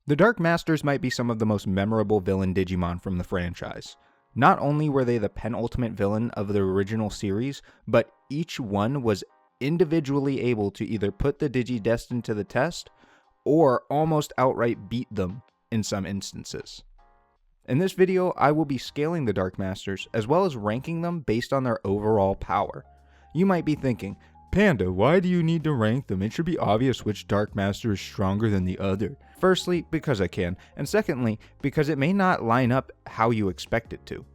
The Dark Masters might be some of the most memorable villain Digimon from the franchise. Not only were they the penultimate villain of the original series, but each one was individually able to either put the Digidestined to the test, or almost outright beat them in some instances. In this video, I will be scaling the Dark Masters, as well as ranking them based on their overall power. You might be thinking, Panda, why do you need to rank them? It should be obvious which Dark Master is stronger than the other. Firstly, because I can, and secondly, because it may not line up how you expect it to.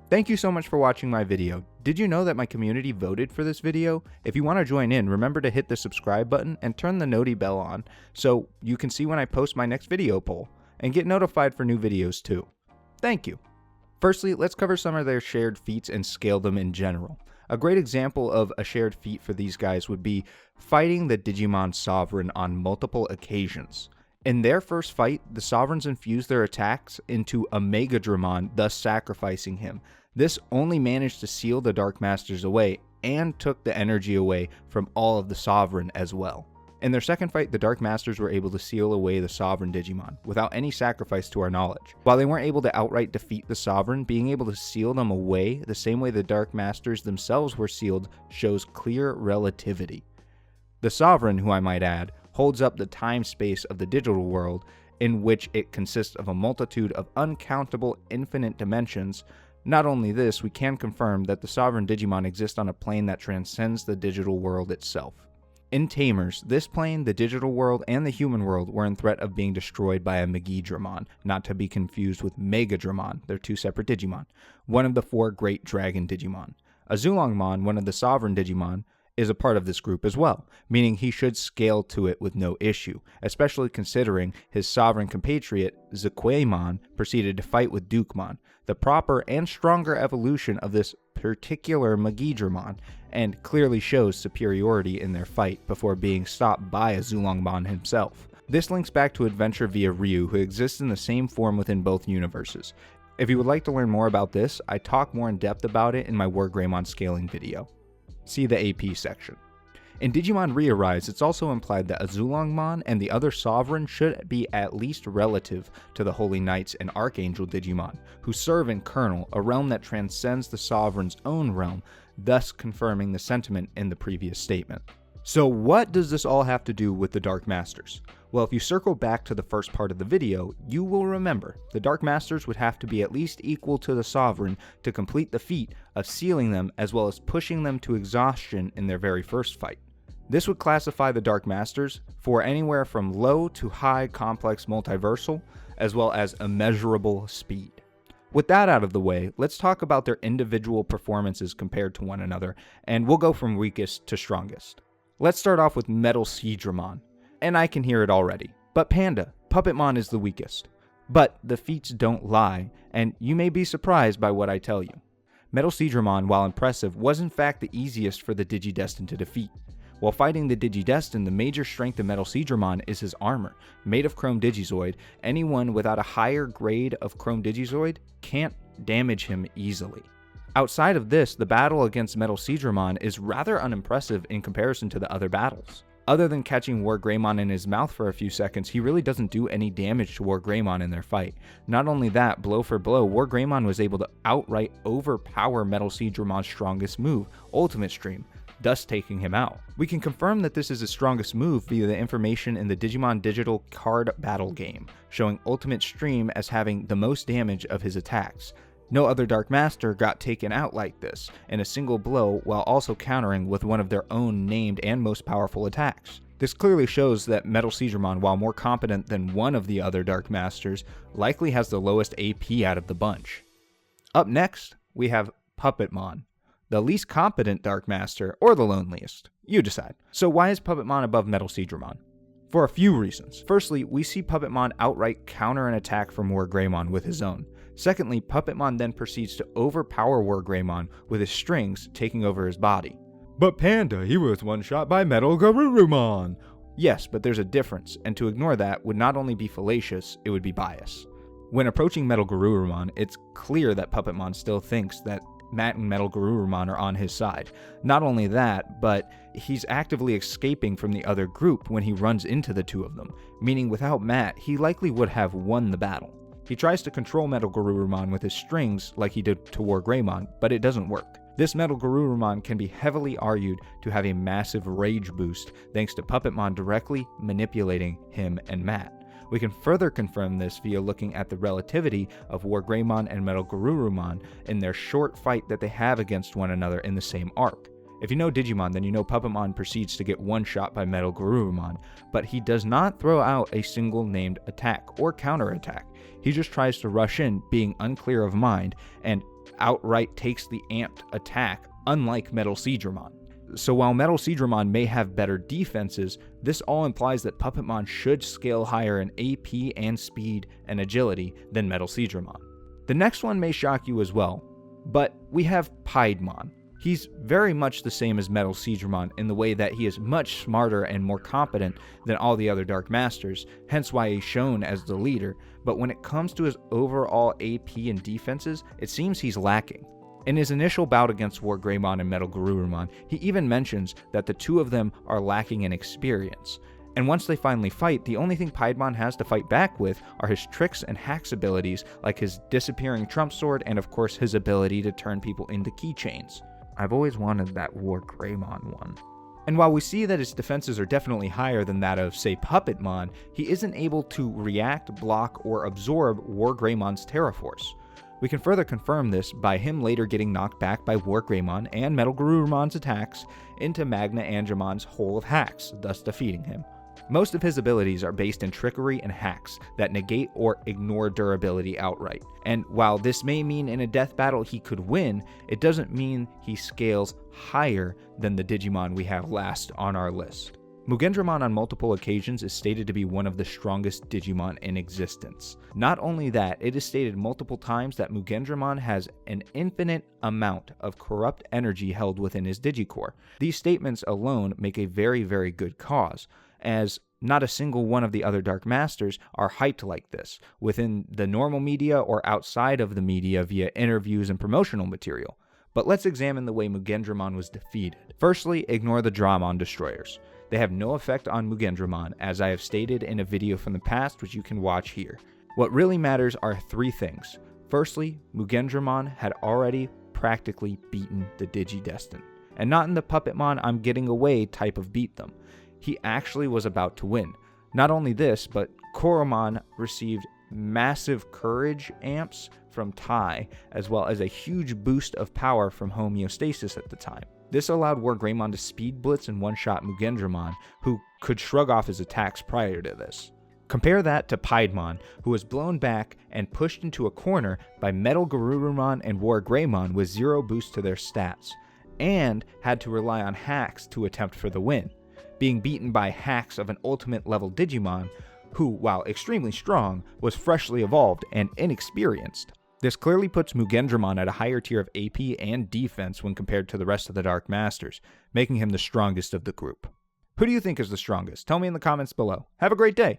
Thank you so much for watching my video. Did you know that my community voted for this video? If you want to join in, remember to hit the subscribe button and turn the noti bell on so you can see when I post my next video poll, and get notified for new videos too. Thank you. Firstly, let's cover some of their shared feats and scale them in general. A great example of a shared feat for these guys would be fighting the Digimon Sovereign on multiple occasions. In their first fight, the Sovereigns infused their attacks into a Mugendramon, thus sacrificing him. This only managed to seal the Dark Masters away and took the energy away from all of the Sovereign as well. In their second fight, the Dark Masters were able to seal away the Sovereign Digimon, without any sacrifice to our knowledge. While they weren't able to outright defeat the Sovereign, being able to seal them away the same way the Dark Masters themselves were sealed shows clear relativity. The Sovereign, who I might add, holds up the time-space of the digital world, in which it consists of a multitude of uncountable infinite dimensions. Not only this, we can confirm that the Sovereign Digimon exist on a plane that transcends the digital world itself. In Tamers, this plane, the digital world, and the human world were in threat of being destroyed by a Mugendramon, not to be confused with Machinedramon, they're two separate Digimon, one of the 4 great dragon Digimon. Azulongmon, one of the Sovereign Digimon, is a part of this group as well, meaning he should scale to it with no issue, especially considering his sovereign compatriot, Ziquaimon, proceeded to fight with Dukemon, the proper and stronger evolution of this particular Mugendramon, and clearly shows superiority in their fight before being stopped by Azulongmon himself. This links back to Adventure via Ryu, who exists in the same form within both universes. If you would like to learn more about this, I talk more in depth about it in my Wargreymon scaling video. See the AP section. In Digimon Re-Arise, it's also implied that Azulongmon and the other Sovereign should be at least relative to the Holy Knights and Archangel Digimon, who serve in Kernel, a realm that transcends the Sovereign's own realm, thus confirming the sentiment in the previous statement. So what does this all have to do with the Dark Masters? Well, if you circle back to the first part of the video, you will remember the Dark Masters would have to be at least equal to the Sovereign to complete the feat of sealing them as well as pushing them to exhaustion in their very first fight. This would classify the Dark Masters for anywhere from low to high complex multiversal, as well as immeasurable speed. With that out of the way, let's talk about their individual performances compared to one another, and we'll go from weakest to strongest. Let's start off with Machinedramon, and I can hear it already. But Panda, Puppetmon is the weakest. But the feats don't lie, and you may be surprised by what I tell you. Machinedramon, while impressive, was in fact the easiest for the Digidestined to defeat. While fighting the Digidestined, the major strength of Machinedramon is his armor. Made of Chrome Digizoid, anyone without a higher grade of Chrome Digizoid can't damage him easily. Outside of this, the battle against Machinedramon is rather unimpressive in comparison to the other battles. Other than catching Wargreymon in his mouth for a few seconds, he really doesn't do any damage to Wargreymon in their fight. Not only that, blow for blow, Wargreymon was able to outright overpower Machinedramon's strongest move, Ultimate Stream, thus taking him out. We can confirm that this is his strongest move via the information in the Digimon Digital card battle game, showing Ultimate Stream as having the most damage of his attacks. No other Dark Master got taken out like this, in a single blow, while also countering with one of their own named and most powerful attacks. This clearly shows that Machinedramon, while more competent than one of the other Dark Masters, likely has the lowest AP out of the bunch. Up next, we have Puppetmon, the least competent Dark Master, or the loneliest. You decide. So why is Puppetmon above Machinedramon? For a few reasons. Firstly, we see Puppetmon outright counter an attack from Wargreymon with his own. Secondly, Puppetmon then proceeds to overpower Wargreymon with his strings taking over his body. But Panda, he was one-shot by Metal Garurumon! Yes, but there's a difference, and to ignore that would not only be fallacious, it would be bias. When approaching Metal Garurumon, it's clear that Puppetmon still thinks that Matt and Metal Garurumon are on his side. Not only that, but he's actively escaping from the other group when he runs into the two of them, meaning without Matt, he likely would have won the battle. He tries to control Metal Garurumon with his strings like he did to War Greymon, but it doesn't work. This Metal Garurumon can be heavily argued to have a massive rage boost thanks to Puppetmon directly manipulating him and Matt. We can further confirm this via looking at the relativity of War Greymon and Metal Garurumon in their short fight that they have against one another in the same arc. If you know Digimon, then you know Puppetmon proceeds to get one shot by Metal Garurumon, but he does not throw out a single named attack or counterattack. He just tries to rush in, being unclear of mind, and outright takes the amped attack, unlike Metal Seadramon. So while Metal Seadramon may have better defenses, this all implies that Puppetmon should scale higher in AP and speed and agility than Metal Seadramon. The next one may shock you as well, but we have Piedmon. He's very much the same as Metal Seadramon in the way that he is much smarter and more competent than all the other Dark Masters, hence why he's shown as the leader, but when it comes to his overall AP and defenses, it seems he's lacking. In his initial bout against War Greymon and Metal Garurumon, he even mentions that the two of them are lacking in experience. And once they finally fight, the only thing Piedmon has to fight back with are his tricks and hacks abilities, like his disappearing trump sword and of course his ability to turn people into keychains. I've always wanted that War Greymon one. And while we see that his defenses are definitely higher than that of, say, Puppetmon, he isn't able to react, block, or absorb War Greymon's Terra Force. We can further confirm this by him later getting knocked back by War Greymon and Metal Garurumon's attacks into Machinedраmon's Hole of Hacks, thus defeating him. Most of his abilities are based in trickery and hacks that negate or ignore durability outright. And while this may mean in a death battle he could win, it doesn't mean he scales higher than the Digimon we have last on our list. Mugendramon on multiple occasions is stated to be one of the strongest Digimon in existence. Not only that, it is stated multiple times that Mugendramon has an infinite amount of corrupt energy held within his Digicore. These statements alone make a very, very good cause, as not a single one of the other Dark Masters are hyped like this, within the normal media or outside of the media via interviews and promotional material. But let's examine the way Mugendramon was defeated. Firstly, ignore the Dramon Destroyers. They have no effect on Mugendramon, as I have stated in a video from the past which you can watch here. What really matters are three things. Firstly, Mugendramon had already practically beaten the Digidestined, and not in the Puppetmon I'm getting away type of beat them. He actually was about to win. Not only this, but Koromon received massive courage amps from Tai, as well as a huge boost of power from homeostasis at the time. This allowed War Greymon to speed blitz and one-shot Mugendramon, who could shrug off his attacks prior to this. Compare that to Piedmon, who was blown back and pushed into a corner by Metal Garurumon and War Greymon with zero boost to their stats, and had to rely on hacks to attempt for the win, being beaten by hacks of an ultimate level Digimon, who, while extremely strong, was freshly evolved and inexperienced. This clearly puts Mugendramon at a higher tier of AP and defense when compared to the rest of the Dark Masters, making him the strongest of the group. Who do you think is the strongest? Tell me in the comments below. Have a great day!